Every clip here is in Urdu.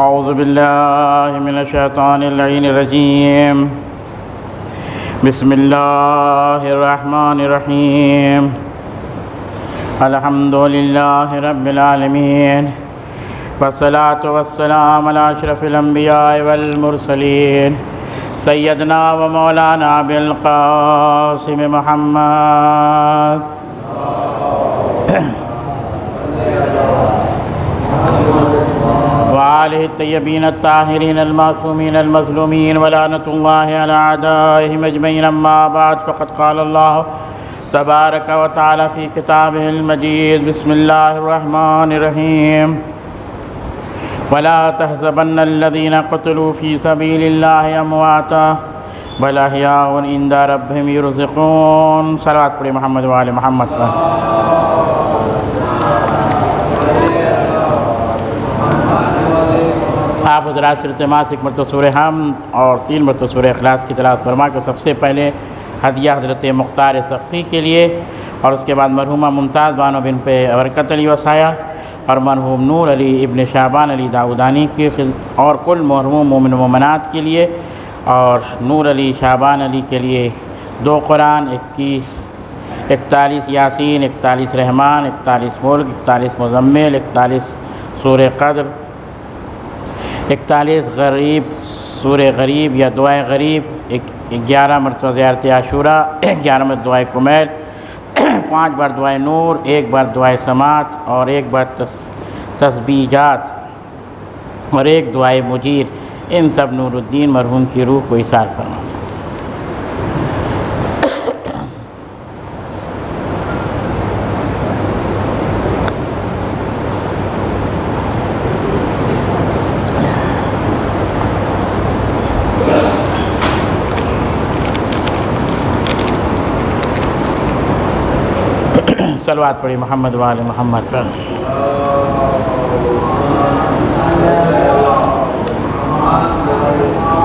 اعوذ باللہ من الشیطان اللعین الرجیم بسم اللہ الرحمن الرحیم الحمد للہ رب العالمین والصلاة والسلام علی اشرف الانبیاء والمرسلین سیدنا و مولانا بالقاسم محمد وآلہ الطیبین الطاہرین المعصومین المظلومین ولعنۃ اللہ علی اعدائہم اجمعین اما بعد فقد قال اللہ تبارک و تعالی فی کتابہ المجید بسم اللہ الرحمن الرحیم ولا تحسبن الذین قتلوا فی سبیل اللہ امواتا بل احیاء عند ربہم یرزقون۔ صلوات پڑھی محمد و آل محمد پر۔ آپ حضرات سے التماس ایک مرتبہ سورہ حمد اور 3 مرتبہ سورہ اخلاص کی تلاوت فرما کہ سب سے پہلے ہدیہ حضرت مختار صفی کے لیے اور اس کے بعد مرحومہ ممتاز بانو بن پہ برکت علی وسایہ اور مرحوم نور علی ابن شعبان علی داؤدانی کی اور کل مرحوم مومن و مومنات کے لیے اور نور علی شعبان علی کے لیے 2 قرآن 41 یاسین 41 رحمان 41 ملک 41 مزمل 41 سورہ قدر 41 غریب سورہ غریب یا دعائے غریب 11 مرتبہ زیارت عاشوراء 11 مرتبہ دعائے کمیل 5 بار دعائے نور 1 بار دعائے سماعت اور 1 بار تسبیحات اور 1 دعائے مجیر۔ ان سب نور الدین مرحوم کی روح کو ایثار فرمانا۔ صلوات پڑھی محمد و آل محمد پر۔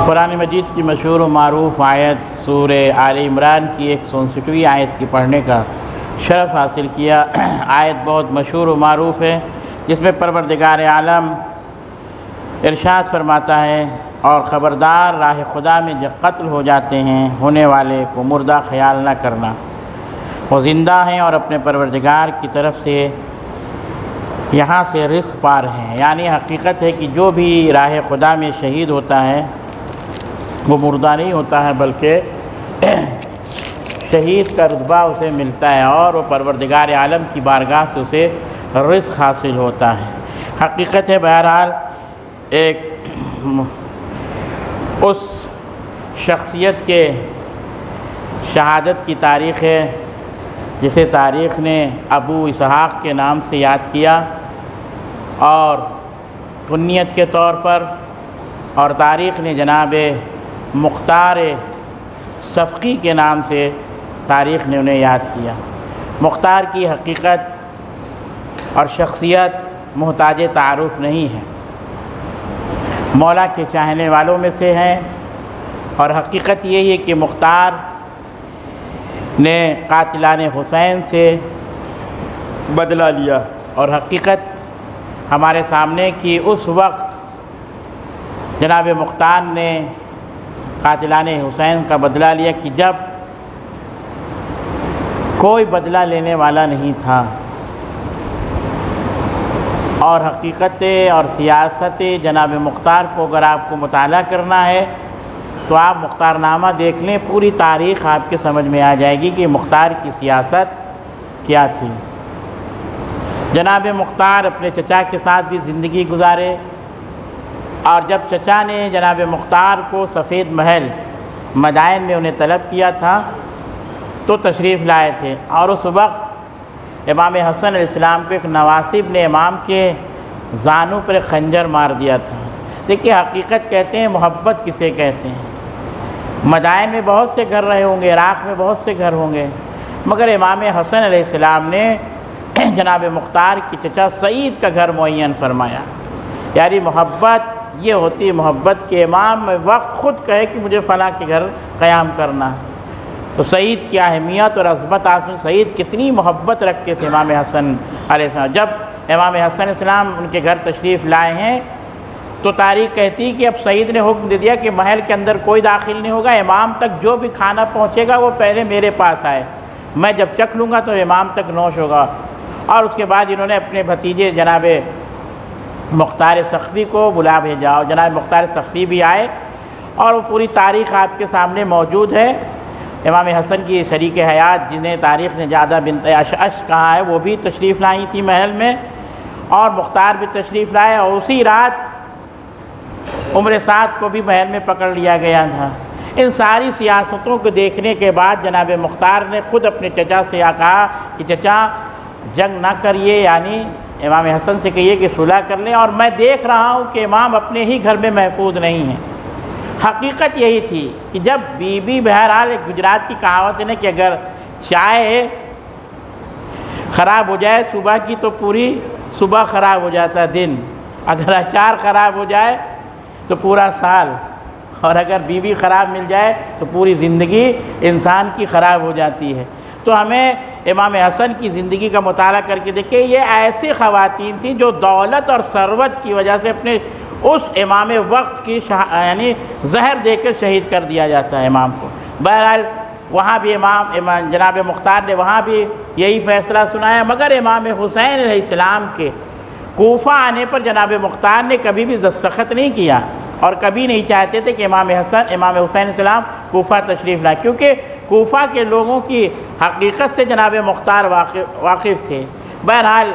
قرآن مجید کی مشہور و معروف آیت سورہ آل عمران کی 159ویں آیت کی پڑھنے کا شرف حاصل کیا۔ آیت بہت مشہور و معروف ہے جس میں پروردگار عالم ارشاد فرماتا ہے اور خبردار راہ خدا میں جو قتل ہو جاتے ہیں ہونے والے کو مردہ خیال نہ کرنا، وہ زندہ ہیں اور اپنے پروردگار کی طرف سے یہاں سے رزق پا رہے ہیں۔ یعنی حقیقت ہے کہ جو بھی راہ خدا میں شہید ہوتا ہے وہ مردہ نہیں ہوتا ہے بلکہ شہید کا رتبہ اسے ملتا ہے اور وہ پروردگار عالم کی بارگاہ سے اسے رزق حاصل ہوتا ہے۔ حقیقت ہے بہرحال ایک اس شخصیت کے شہادت کی تاریخ ہے جسے تاریخ نے ابو اسحاق کے نام سے یاد کیا اور کنیت کے طور پر، اور تاریخ نے جناب مختار صفقی کے نام سے تاریخ نے انہیں یاد کیا۔ مختار کی حقیقت اور شخصیت محتاج تعارف نہیں ہے، مولا کے چاہنے والوں میں سے ہیں، اور حقیقت یہی ہے کہ مختار نے قاتلان حسین سے بدلہ لیا، اور حقیقت ہمارے سامنے کہ اس وقت جناب مختار نے قاتلان حسین کا بدلہ لیا کہ جب کوئی بدلہ لینے والا نہیں تھا، اور حقیقت اور سیاست جناب مختار کو اگر آپ کو مطالعہ کرنا ہے تو آپ مختار نامہ دیکھ لیں، پوری تاریخ آپ کے سمجھ میں آ جائے گی کہ مختار کی سیاست کیا تھی۔ جناب مختار اپنے چچا کے ساتھ بھی زندگی گزارے، اور جب چچا نے جناب مختار کو سفید محل مدائن میں انہیں طلب کیا تھا تو تشریف لائے تھے، اور اس وقت امام حسن علیہ السلام کو ایک نواسب نے امام کے زانوں پر خنجر مار دیا تھا۔ دیکھیے حقیقت کہتے ہیں محبت کسے کہتے ہیں۔ مدائن میں بہت سے گھر رہے ہوں گے، عراق میں بہت سے گھر ہوں گے، مگر امام حسن علیہ السلام نے جناب مختار کی چچا سعید کا گھر معین فرمایا۔ یعنی محبت یہ ہوتی ہے محبت کہ امام وقت خود کہے کہ مجھے فلاں کے گھر قیام کرنا۔ تو سعید کی اہمیت اور عظمت آسمان، سعید کتنی محبت رکھتے تھے امام حسن علیہ السلام۔ جب امام حسن علیہ السلام ان کے گھر تشریف لائے ہیں تو تاریخ کہتی کہ اب سعید نے حکم دے دیا کہ محل کے اندر کوئی داخل نہیں ہوگا، امام تک جو بھی کھانا پہنچے گا وہ پہلے میرے پاس آئے، میں جب چکھ لوں گا تو امام تک نوش ہوگا۔ اور اس کے بعد انہوں نے اپنے بھتیجے جناب مختار سخوی کو بلا بھیجا، اور جناب مختار سخوی بھی آئے، اور وہ پوری تاریخ آپ کے سامنے موجود ہے۔ امام حسن کی شریک حیات جنہیں تاریخ نے جادہ بنت اشعث کہا ہے، وہ بھی تشریف لائی تھی محل میں، اور مختار بھی تشریف لائے، اور اسی رات عمر سعد کو بھی محل میں پکڑ لیا گیا تھا۔ ان ساری سیاستوں کو دیکھنے کے بعد جناب مختار نے خود اپنے چچا سے کہا کہ چچا جنگ نہ کریے، یعنی امام حسن سے کہیے کہ صلح کر لیں، اور میں دیکھ رہا ہوں کہ امام اپنے ہی گھر میں محفوظ نہیں ہیں۔ حقیقت یہی تھی کہ جب بی بی بہرحال ایک گجرات کی کہاوت ہے نا کہ اگر چائے خراب ہو جائے صبح کی تو پوری صبح خراب ہو جاتا ہے دن، اگر اچار خراب ہو جائے تو پورا سال، اور اگر بیوی خراب مل جائے تو پوری زندگی انسان کی خراب ہو جاتی ہے۔ تو ہمیں امام حسن کی زندگی کا مطالعہ کر کے دیکھیں، یہ ایسی خواتین تھیں جو دولت اور ثروت کی وجہ سے اپنے اس امام وقت کی یعنی زہر دے کر شہید کر دیا جاتا ہے امام کو۔ بہرحال وہاں بھی امام جناب مختار نے وہاں بھی یہی فیصلہ سنایا، مگر امام حسین علیہ السلام کے کوفہ آنے پر جناب مختار نے کبھی بھی دستخط نہیں کیا، اور کبھی نہیں چاہتے تھے کہ امام حسین علیہ السلام کوفہ تشریف لائے، کیونکہ کوفہ کے لوگوں کی حقیقت سے جناب مختار واقف تھے۔ بہرحال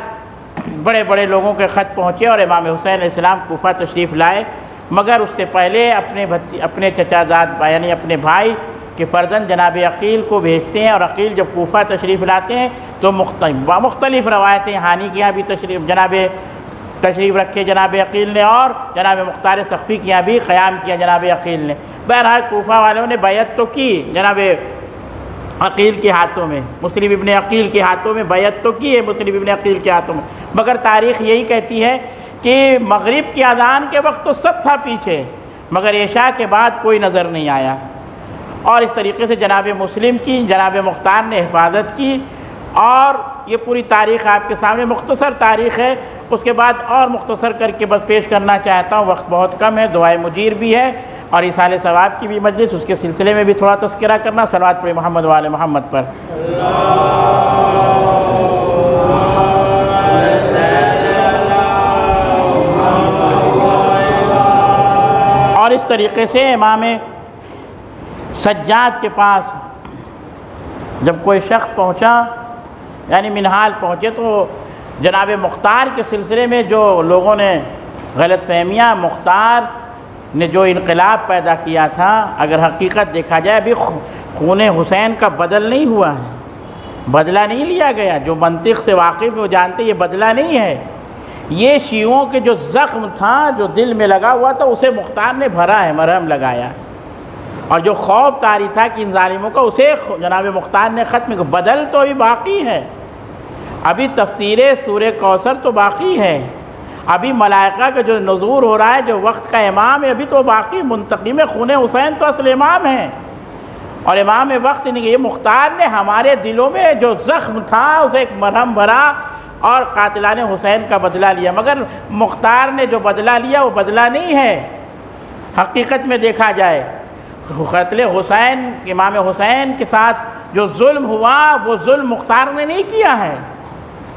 بڑے بڑے لوگوں کے خط پہنچے اور امام حسین علیہ السلام کوفہ تشریف لائے، مگر اس سے پہلے اپنے چچا زاد یعنی اپنے بھائی کے فرزند جناب عقیل کو بھیجتے ہیں، اور عقیل جب کوفہ تشریف لاتے ہیں تو مختلف روایتیں، ہانی کے یہاں بھی تشریف رکھے جناب عقیل نے، اور جناب مختار سخوی کے یہاں بھی قیام کیا جناب عقیل نے۔ بہرحال کوفہ والوں نے بیعت تو کی جناب عقیل کے ہاتھوں میں، مسلم ابن عقیل کے ہاتھوں میں بیعت تو کی ہے مسلم ابن عقیل کے ہاتھوں میں، مگر تاریخ یہی کہتی ہے کہ مغرب کی اذان کے وقت تو سب تھا پیچھے، مگر عشاء کے بعد کوئی نظر نہیں آیا۔ اور اس طریقے سے جناب مسلم کی جناب مختار نے حفاظت کی، اور یہ پوری تاریخ آپ کے سامنے مختصر تاریخ ہے۔ اس کے بعد اور مختصر کر کے بس پیش کرنا چاہتا ہوں، وقت بہت کم ہے، دعائے مجیر بھی ہے اور ایصال ثواب کی بھی مجلس، اس کے سلسلے میں بھی تھوڑا تذکرہ کرنا۔ صلوات پڑھیں محمد و آل محمد پر۔ اور اس طریقے سے امام سجاد کے پاس جب کوئی شخص پہنچا، یعنی منہال پہنچے، تو جناب مختار کے سلسلے میں جو لوگوں نے غلط فہمیاں، مختار نے جو انقلاب پیدا کیا تھا، اگر حقیقت دیکھا جائے ابھی خون حسین کا بدل نہیں ہوا ہے، بدلہ نہیں لیا گیا۔ جو منطق سے واقف وہ جانتے یہ بدلہ نہیں ہے، یہ شیعوں کے جو زخم تھا، جو دل میں لگا ہوا تھا، اسے مختار نے بھرا ہے، مرہم لگایا، اور جو خوف طاری تھا کہ ان ظالموں کا، اسے جناب مختار نے ختم کیا۔ بدل تو ابھی باقی ہے، ابھی تفسیر سورہ کوثر تو باقی ہے، ابھی ملائکہ کا جو نزول ہو رہا ہے، جو وقت کا امام ہے ابھی تو باقی، منتقم خون حسین تو اصل امام ہے، اور امام وقت نہیں۔ یہ مختار نے ہمارے دلوں میں جو زخم تھا اسے ایک مرہم بھرا اور قاتلان حسین کا بدلہ لیا، مگر مختار نے جو بدلہ لیا وہ بدلہ نہیں ہے۔ حقیقت میں دیکھا جائے قتل حسین، امام حسین کے ساتھ جو ظلم ہوا وہ ظلم مختار نے نہیں کیا ہے۔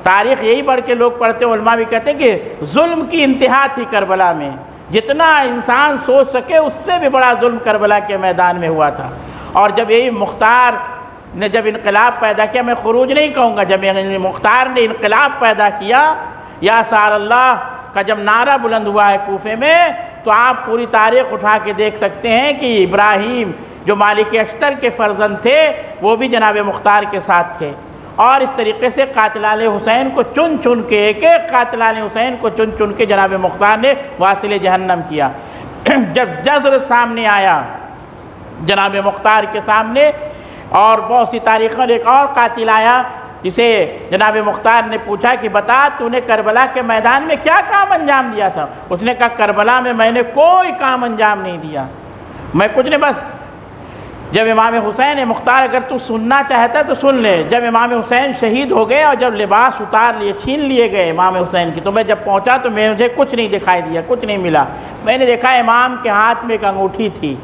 تاریخ یہی پڑھ کے لوگ پڑھتے، علماء بھی کہتے ہیں کہ ظلم کی انتہا تھی کربلا میں، جتنا انسان سوچ سکے اس سے بھی بڑا ظلم کربلا کے میدان میں ہوا تھا۔ اور جب یہی مختار نے جب انقلاب پیدا کیا، میں خروج نہیں کہوں گا، جب مختار نے انقلاب پیدا کیا، یا سار اللہ کا جب نعرہ بلند ہوا ہے کوفے میں، تو آپ پوری تاریخ اٹھا کے دیکھ سکتے ہیں کہ ابراہیم جو مالک اشتر کے فرزند تھے وہ بھی جناب مختار کے ساتھ تھے، اور اس طریقے سے قاتلان حسین کو چن چن کے، ایک ایک قاتلان حسین کو چن چن کے جناب مختار نے واصل جہنم کیا۔ جب جزر سامنے آیا جناب مختار کے سامنے، اور بہت سی تاریخوں میں ایک اور قاتل آیا جسے جناب مختار نے پوچھا کہ بتا تو نے کربلا کے میدان میں کیا کام انجام دیا تھا؟ اس نے کہا کربلا میں نے کوئی کام انجام نہیں دیا، میں کچھ نہیں، بس جب امام حسین مختار اگر تو سننا چاہتا ہے تو سن لے، جب امام حسین شہید ہو گئے اور جب لباس اتار لیے چھین لیے گئے امام حسین کی، تو میں جب پہنچا تو مجھے کچھ نہیں دکھائی دیا، کچھ نہیں ملا۔ میں نے دیکھا امام کے ہاتھ میں ایک انگوٹھی تھی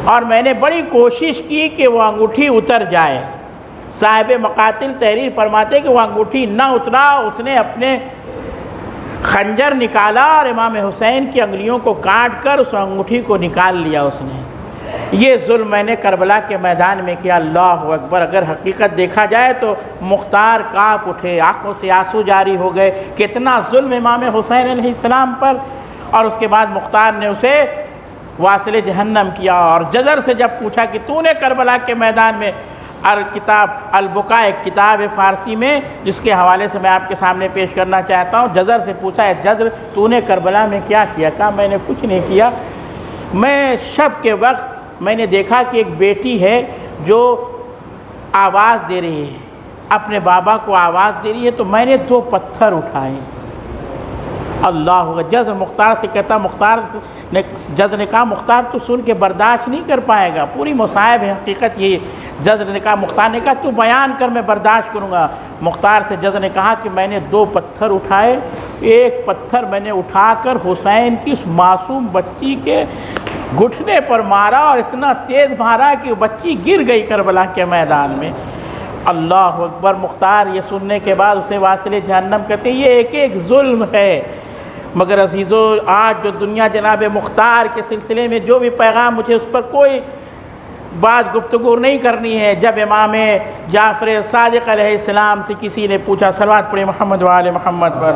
اور میں نے بڑی کوشش کی کہ وہ انگوٹھی اتر جائے۔ صاحب مقاتل تحریر فرماتے کہ وہ انگوٹھی نہ اترا، اس نے اپنے خنجر نکالا اور امام حسین کی انگلیوں کو کاٹ کر اس انگوٹھی کو نکال لیا اس نے۔ یہ ظلم میں نے کربلا کے میدان میں کیا۔ اللہ اکبر! اگر حقیقت دیکھا جائے تو مختار کانپ اٹھے، آنکھوں سے آنسو جاری ہو گئے، کتنا ظلم امام حسین علیہ السلام پر۔ اور اس کے بعد مختار نے اسے واصل جہنم کیا، اور جزر سے جب پوچھا کہ تو نے کربلا کے میدان میں، کتاب البکا ایک کتاب ہے فارسی میں جس کے حوالے سے میں آپ کے سامنے پیش کرنا چاہتا ہوں، جزر سے پوچھا ہے جزر تو نے کربلا میں کیا کیا؟ کہا میں نے کچھ نہیں کیا، میں شب کے وقت میں نے دیکھا کہ ایک بیٹی ہے جو آواز دے رہی ہے، اپنے بابا کو آواز دے رہی ہے، تو میں نے 2 پتھر اٹھائے۔ اللہ جز مختار سے کہتا، جز نے کہا مختار تو سن کے برداشت نہیں کر پائے گا، پوری مصائب ہے حقیقت یہ۔ جز نے کہا، مختار نے کہا تو بیان کر میں برداشت کروں گا۔ مختار سے جز نے کہا کہ میں نے 2 پتھر اٹھائے، ایک پتھر میں نے اٹھا کر حسین کی اس معصوم بچی کے گھٹنے پر مارا، اور اتنا تیز مارا کہ وہ بچی گر گئی کربلا کے میدان میں۔ اللہ اکبر! مختار یہ سننے کے بعد اسے واصل جہنم کہتے ہیں۔ یہ ایک ایک ظلم ہے۔ مگر عزیزو، آج جو دنیا جناب مختار کے سلسلے میں جو بھی پیغام، مجھے اس پر کوئی بات گفتگو نہیں کرنی ہے۔ جب امام جعفر صادق علیہ السلام سے کسی نے پوچھا، صلوات پڑھیں محمد و آل محمد پر،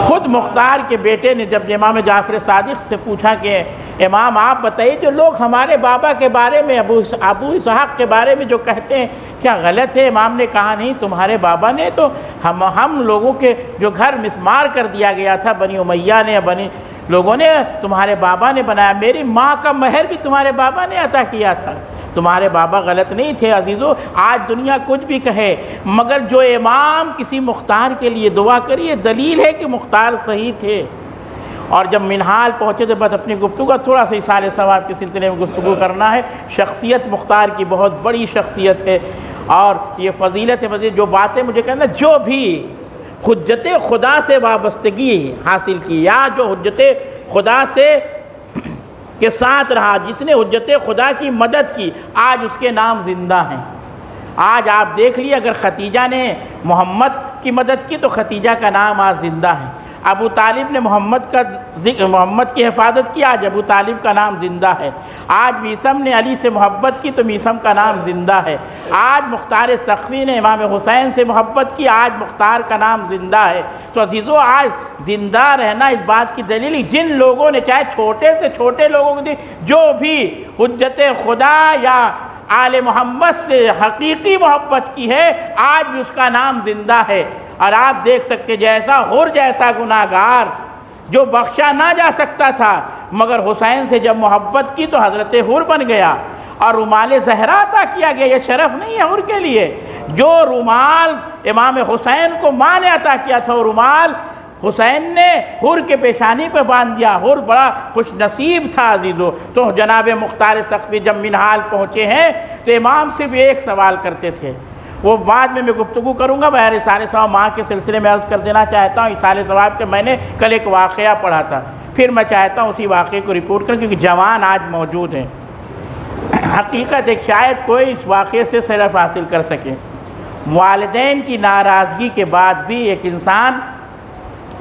خود مختار کے بیٹے نے جب امام جعفر صادق سے پوچھا کہ امام آپ بتائیے، جو لوگ ہمارے بابا کے بارے میں، ابو اسحاق کے بارے میں جو کہتے ہیں کیا غلط ہے؟ امام نے کہا نہیں، تمہارے بابا نے تو ہم لوگوں کے جو گھر مسمار کر دیا گیا تھا بنی امیہ نے، بنی لوگوں نے، تمہارے بابا نے بنایا، میری ماں کا مہر بھی تمہارے بابا نے عطا کیا تھا، تمہارے بابا غلط نہیں تھے۔ عزیزو، آج دنیا کچھ بھی کہے، مگر جو امام کسی مختار کے لیے دعا کریے، دلیل ہے کہ مختار صحیح تھے۔ اور جب منہال پہنچے تو بس اپنی گفتگو تھوڑا سا اصال ثواب کے سلسلے میں گفتگو کرنا ہے۔ شخصیت مختار کی بہت بڑی شخصیت ہے، اور یہ فضیلت ہے۔ مزید جو باتیں مجھے کہنا، جو بھی حجت خدا سے وابستگی حاصل کی، یا جو حجت خدا سے کے ساتھ رہا، جس نے حجت خدا کی مدد کی، آج اس کے نام زندہ ہیں۔ آج آپ دیکھ لیے، اگر ختیجہ نے محمد کی مدد کی تو ختیجہ کا نام آج زندہ ہے۔ ابو طالب نے محمد کی حفاظت کی، آج ابو طالب کا نام زندہ ہے۔ آج میثم نے علی سے محبت کی تو میثم کا نام زندہ ہے۔ آج مختار سقفی نے امام حسین سے محبت کی، آج مختار کا نام زندہ ہے۔ تو عزیزو، آج زندہ رہنا اس بات کی دلیل، جن لوگوں نے چاہے چھوٹے سے چھوٹے لوگوں کو جو بھی حجت خدا یا آل محمد سے حقیقی محبت کی ہے، آج بھی اس کا نام زندہ ہے۔ اور آپ دیکھ سکتے، جیسا حر جیسا گناہگار جو بخشا نہ جا سکتا تھا، مگر حسین سے جب محبت کی تو حضرت حر بن گیا، اور رومال زہرا عطا کیا گیا۔ یہ شرف نہیں ہے حر کے لیے، جو رومال امام حسین کو ماں نے عطا کیا تھا، وہ رومال حسین نے حر کے پیشانی پہ باندھ دیا۔ حر بڑا خوش نصیب تھا عزیزو۔ تو جناب مختار سقفی جب منہال پہنچے ہیں تو امام سے بھی ایک سوال کرتے تھے، وہ بعد میں گفتگو کروں گا۔ بہر اصال ثواب ماں کے سلسلے میں عرض کر دینا چاہتا ہوں، اصال ثواب کہ میں نے کل ایک واقعہ پڑھا تھا، پھر میں چاہتا ہوں اسی واقعے کو رپورٹ کریں، کیونکہ جوان آج موجود ہیں۔ حقیقت ایک شاید کوئی اس واقعے سے صرف حاصل کر سکے۔ والدین کی ناراضگی کے بعد بھی ایک انسان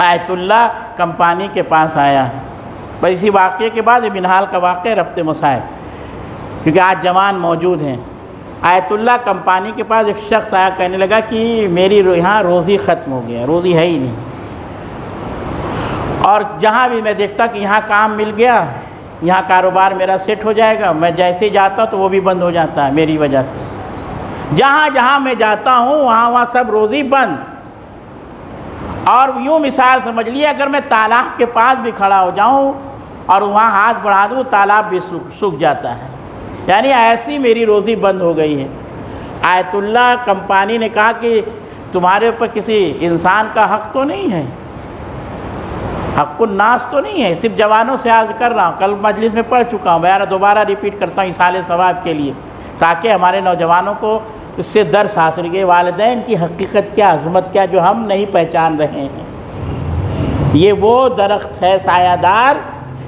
آیت اللہ کمپانی کے پاس آیا ہے۔ بس اسی واقعے کے بعد منہال کا واقعہ ربط مصائب، کیونکہ آج جوان موجود ہیں۔ آیت اللہ کمپانی کے پاس ایک شخص آیا، کہنے لگا کہ میری یہاں روزی ختم ہو گیا، روزی ہے ہی نہیں، اور جہاں بھی میں دیکھتا کہ یہاں کام مل گیا، یہاں کاروبار میرا سیٹ ہو جائے گا، میں جیسے ہی جاتا تو وہ بھی بند ہو جاتا ہے میری وجہ سے۔ جہاں جہاں میں جاتا ہوں وہاں سب روزی بند۔ اور یوں مثال سمجھ لیے، اگر میں تالاب کے پاس بھی کھڑا ہو جاؤں اور وہاں ہاتھ بڑھا دوں، تالاب بھی سوکھ جاتا ہے، یعنی ایسی میری روزی بند ہو گئی ہے۔ آیت اللہ کمپانی نے کہا کہ تمہارے اوپر کسی انسان کا حق تو نہیں ہے، حق الناس تو نہیں ہے؟ صرف جوانوں سے عرض کر رہا ہوں، کل مجلس میں پڑھ چکا ہوں، میں دوبارہ ریپیٹ کرتا ہوں ایصال ثواب کے لیے، تاکہ ہمارے نوجوانوں کو اس سے درس حاصل کہ والدین کی حقیقت کیا، عظمت کیا، جو ہم نہیں پہچان رہے ہیں۔ یہ وہ درخت ہے سایہ دار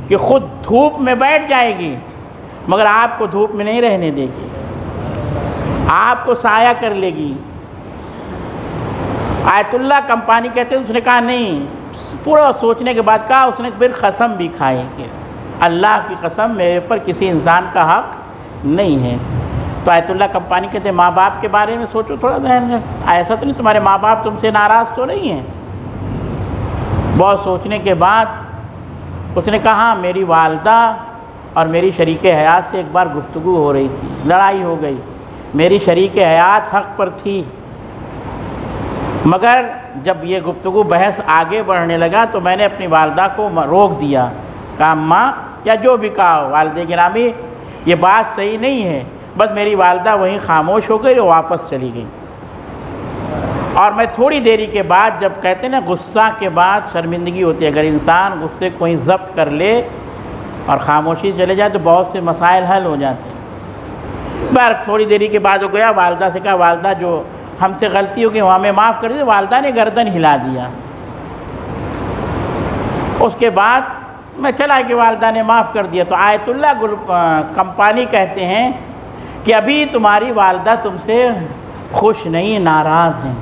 کہ خود دھوپ میں بیٹھ جائے گی مگر آپ کو دھوپ میں نہیں رہنے دے گی، آپ کو سایہ کر لے گی۔ آیت اللہ کمپانی کہتے ہیں، اس نے کہا نہیں، پورا سوچنے کے بعد کہا، اس نے پھر قسم بھی کھائی کہ اللہ کی قسم میرے پر کسی انسان کا حق نہیں ہے۔ تو آیت اللہ کمپانی کہتے ہیں ماں باپ کے بارے میں سوچو تھوڑا ذہن میں، ایسا تو نہیں تمہارے ماں باپ تم سے ناراض تو نہیں ہیں؟ بہت سوچنے کے بعد اس نے کہا میری والدہ اور میری شریک حیات سے ایک بار گفتگو ہو رہی تھی، لڑائی ہو گئی، میری شریک حیات حق پر تھی، مگر جب یہ گفتگو بحث آگے بڑھنے لگا تو میں نے اپنی والدہ کو روک دیا، کہا ماں یا جو بھی کہا والدہ گرامی یہ بات صحیح نہیں ہے، بس میری والدہ وہیں خاموش ہو گئی اور واپس چلی گئی۔ اور میں تھوڑی دیری کے بعد، جب کہتے ہیں نا غصہ کے بعد شرمندگی ہوتی ہے، اگر انسان غصے کو ہی ضبط کر لے اور خاموشی چلے جائے تو بہت سے مسائل حل ہو جاتے ہیں۔ بہر تھوڑی دیری کے بعد ہو گیا، والدہ سے کہا والدہ جو ہم سے غلطی ہو گئی وہ ہمیں معاف کر دی، والدہ نے گردن ہلا دیا۔ اس کے بعد میں چلا کہ والدہ نے معاف کر دیا، تو آیت اللہ کمپانی کہتے ہیں کہ ابھی تمہاری والدہ تم سے خوش نہیں، ناراض ہیں۔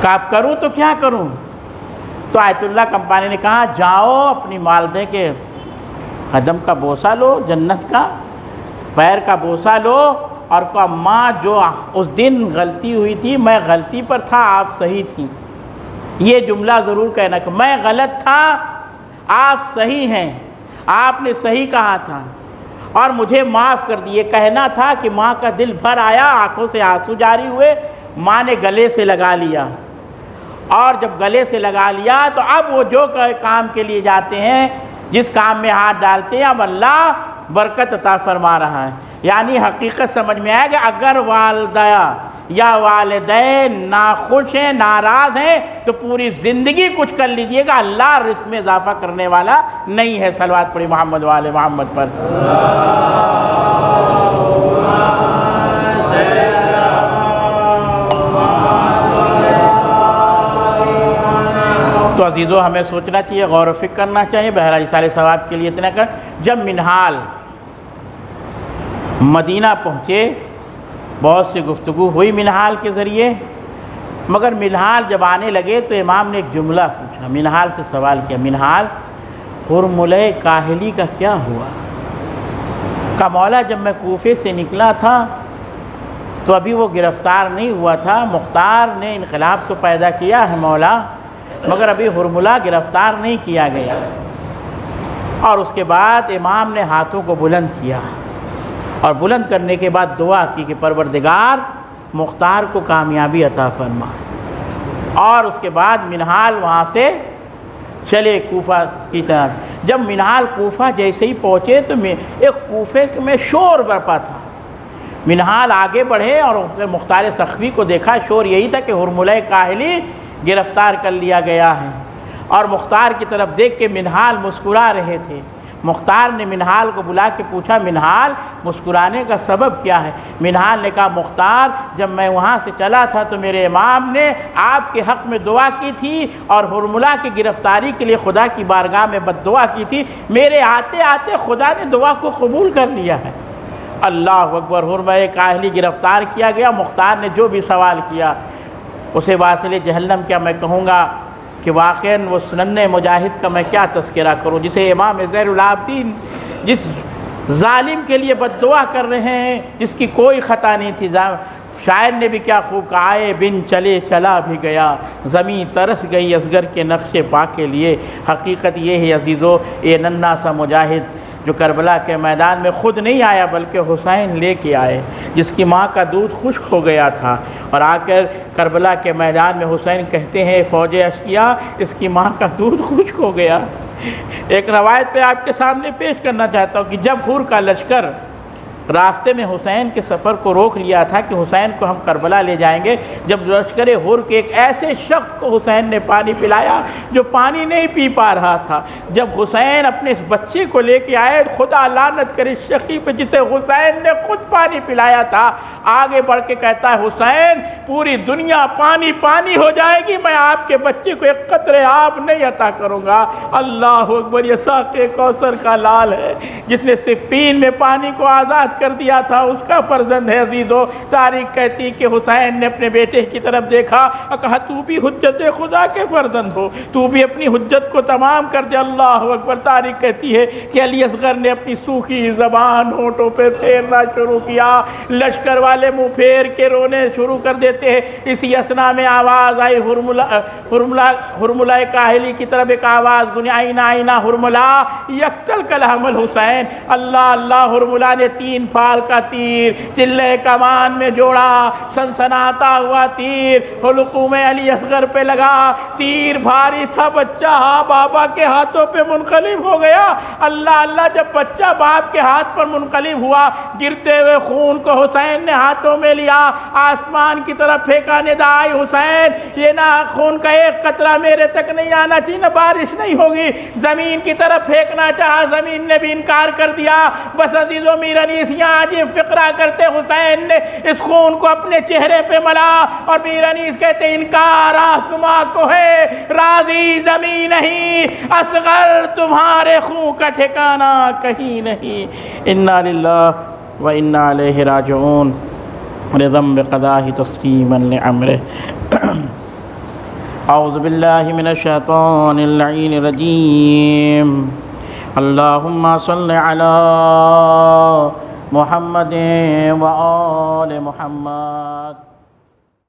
کہ اب کروں تو کیا کروں؟ تو آیت اللہ کمپانی نے کہا جاؤ اپنی والدہ کے قدم کا بوسہ لو، جنت کا پیر کا بوسہ لو، اور کہا ماں جو اس دن غلطی ہوئی تھی میں غلطی پر تھا، آپ صحیح تھیں۔ یہ جملہ ضرور کہنا کہ میں غلط تھا، آپ صحیح ہیں، آپ نے صحیح کہا تھا اور مجھے معاف کر دیے۔ کہنا تھا کہ ماں کا دل بھر آیا، آنکھوں سے آنسو جاری ہوئے، ماں نے گلے سے لگا لیا، اور جب گلے سے لگا لیا تو اب وہ جو کام کے لیے جاتے ہیں، جس کام میں ہاتھ ڈالتے ہیں، اب اللہ برکت عطا فرما رہا ہے۔ یعنی حقیقت سمجھ میں آئے کہ اگر والدہ یا والدین ناخوش ہیں، ناراض ہیں، تو پوری زندگی کچھ کر لیجئے گا، اللہ رزق میں اضافہ کرنے والا نہیں ہے۔ صلوات پڑھی محمد و آل محمد پر۔ تو عزیزو ہمیں سوچنا چاہیے، غور و فکر کرنا چاہیے۔ بہرحال ایصال ثواب کے لیے اتنا کر، جب منہال مدینہ پہنچے بہت سی گفتگو ہوئی منہال کے ذریعے، مگر منہال جب آنے لگے تو امام نے ایک جملہ پوچھا، منہال سے سوال کیا، منہال ہرملہ کاہلی کا کیا ہوا؟ کہا مولا جب میں کوفے سے نکلا تھا تو ابھی وہ گرفتار نہیں ہوا تھا، مختار نے انقلاب تو پیدا کیا ہے مولا، مگر ابھی ہرملہ گرفتار نہیں کیا گیا۔ اور اس کے بعد امام نے ہاتھوں کو بلند کیا، اور بلند کرنے کے بعد دعا کی کہ پروردگار مختار کو کامیابی عطا فرما۔ اور اس کے بعد منہال وہاں سے چلے کوفہ کی طرف۔ جب منہال کوفہ جیسے ہی پہنچے تو ایک کوفے میں شور برپا تھا۔ منہال آگے بڑھے اور مختار سخوی کو دیکھا، شور یہی تھا کہ ہرملہ کاہلی گرفتار کر لیا گیا ہے، اور مختار کی طرف دیکھ کے منہال مسکرا رہے تھے۔ مختار نے منہال کو بلا کے پوچھا منہال مسکرانے کا سبب کیا ہے؟ منہال نے کہا مختار جب میں وہاں سے چلا تھا تو میرے امام نے آپ کے حق میں دعا کی تھی اور ہرملہ کی گرفتاری کے لیے خدا کی بارگاہ میں بد دعا کی تھی، میرے آتے آتے خدا نے دعا کو قبول کر لیا ہے۔ اللہ اکبر! ہرملہ کاہلی گرفتار کیا گیا۔ مختار نے جو بھی سوال کیا اسے واصل جہنم کیا میں کہوں گا کہ واقعاً وہ سنن مجاہد کا میں کیا تذکرہ کروں، جسے امام زین العابدین جس ظالم کے لیے بد دعا کر رہے ہیں، جس کی کوئی خطا نہیں تھی۔ شاعر نے بھی کیا خوب کہا، آئے بن چلے چلا بھی گیا، زمیں ترس گئی اصغر کے نقش پا کے لیے۔ حقیقت یہ ہے عزیزو، یہ ننھا سا مجاہد جو کربلا کے میدان میں خود نہیں آیا بلکہ حسین لے کے آئے، جس کی ماں کا دودھ خشک ہو گیا تھا، اور آ کر کربلا کے میدان میں حسین کہتے ہیں فوج اشقیاء اس کی ماں کا دودھ خشک ہو گیا۔ ایک روایت پہ آپ کے سامنے پیش کرنا چاہتا ہوں کہ جب حور کا لشکر راستے میں حسین کے سفر کو روک لیا تھا کہ حسین کو ہم کربلا لے جائیں گے، جب لشکر ہر کے ایک ایسے شخص کو حسین نے پانی پلایا جو پانی نہیں پی پا رہا تھا۔ جب حسین اپنے اس بچے کو لے کے آئے، خدا لعنت کرے شقی پہ جسے حسین نے خود پانی پلایا تھا، آگے بڑھ کے کہتا ہے حسین پوری دنیا پانی پانی ہو جائے گی، میں آپ کے بچے کو ایک قطرے آب نہیں عطا کروں گا۔ اللہ اکبر، یہ ساقِ کوثر کا لال ہے جس نے صفین میں پانی کو آزاد کر دیا تھا، اس کا فرزند ہے عزیزو۔ تاریخ کہتی کہ حسین نے اپنے بیٹے کی طرف دیکھا اور کہا تو بھی حجت خدا کے فرزند ہو، تو بھی اپنی حجت کو تمام کر دے۔ اللہ اکبر۔ تاریخ کہتی ہے کہ علی اصغر نے اپنی سوکھی زبان ہونٹوں پہ پھیرنا شروع کیا، لشکر والے منہ پھیر کے رونے شروع کر دیتے ہیں۔ اسی اثنا میں آواز آئی، ہرملہ کاہلی کی طرف ایک آواز گنی، آئینہ آئینہ ہرملہ یقتل کلہم الحسین۔ اللہ اللہ، ہرملہ نے 3 پھال کا تیر چلے کمان میں جوڑا، سنسناتا ہوا تیر حلقوم علی اصغر پہ لگا، تیر بھاری تھا، بچہ بابا کے ہاتھوں پہ منقلب ہو گیا۔ اللہ اللہ، جب بچہ باپ کے ہاتھ پر منقلب ہوا، گرتے ہوئے خون کو حسین نے ہاتھوں میں لیا، آسمان کی طرف پھینکا، ندا آئی حسین یہ نہ خون کا ایک قطرہ میرے تک نہیں آنا چاہیے، نہ بارش نہیں ہوگی۔ زمین کی طرف پھینکنا چاہا، زمین نے بھی انکار کر دیا۔ بس عزیز و میر انیس یہاں عجیب فقرہ کرتے، حسین نے اس خون کو اپنے چہرے پہ ملا اور میر انیس کہتے انکار آسماں کو ہے، راضی زمین نہیں، اصغر تمہارے خون کا ٹھکانہ کہیں نہیں۔ انا للہ و انا الیہ راجعون، رضم بقضاہ تسلیما لعمرہ۔ اعوذ باللہ من الشیطان اللعین الرجیم، اللہم صل علی محمد و آل محمد۔